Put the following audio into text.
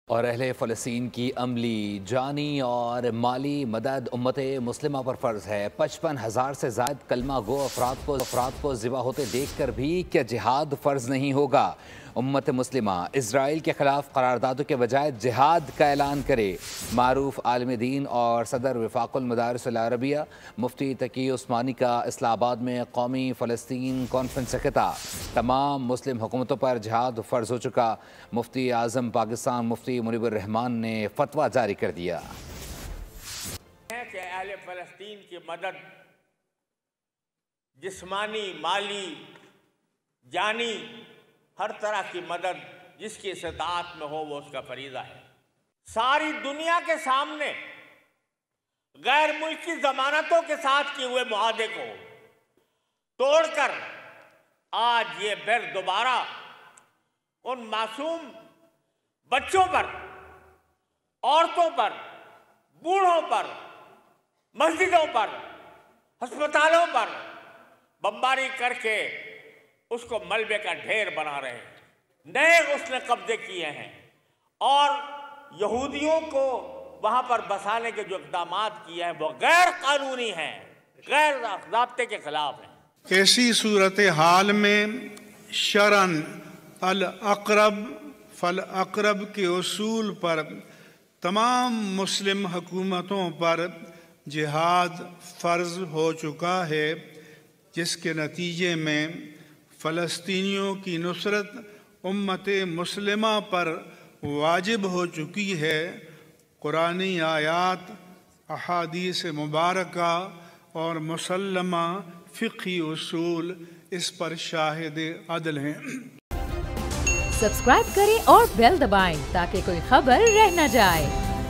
اور اہل فلسطین کی عملی، جانی اور مالی مدد امت مسلمہ پر فرض ہے۔ 55,000 سے زائد کلمہ گو افراد کو ذبح ہوتے دیکھ کر بھی کیا جہاد فرض نہیں ہوگا؟ امت مسلمہ اسرائیل کے خلاف قراردادوں کے بجائے جہاد کا اعلان کرے۔ معروف عالم دین اور صدر وفاق المدارس العربیہ مفتی تقی عثمانی کا اسلام آباد میں قومی فلسطین کانفرنس سے خطاب۔ تمام مسلم حکومتوں پر جہاد فرض ہو چکا، مفتی اعظم پاکستان مفتی منیب الرحمان نے فتویٰ جاری کر دیا کہ اہل فلسطین کی مدد جسمانی، مالی، جانی، ہر طرح کی مدد جس کی استطاعت میں ہو وہ اس کا فریضہ ہے۔ ساری دنیا کے سامنے غیر ملکی ضمانتوں کے ساتھ کیے ہوئے معاہدے کو توڑ کر آج یہ پھر دوبارہ ان معصوم بچوں پر، عورتوں پر، بوڑھوں پر، مسجدوں پر، ہسپتالوں پر بمباری کر کے اس کو ملبے کا ڈھیر بنا رہے ہیں۔ نئے اس نے قبضے کیے ہیں اور یہودیوں کو وہاں پر بسانے کے جو اقدامات کیے ہیں وہ غیر قانونی ہیں، غیر ضابطے کے خلاف ہیں۔ ایسی صورتحال میں شرعاً الاقرب فالاقرب کے اصول پر تمام مسلم حکومتوں پر جہاد فرض ہو چکا ہے، جس کے نتیجے میں فلسطینیوں کی نصرت امت مسلمہ پر واجب ہو چکی ہے۔ قرآنی آیات، احادیث مبارکہ اور مسلمہ فقہی اصول اس پر شاہد عدل ہیں۔ سبسکرائب کریں اور بیل دبائیں تاکہ کوئی خبر رہ نہ جائے۔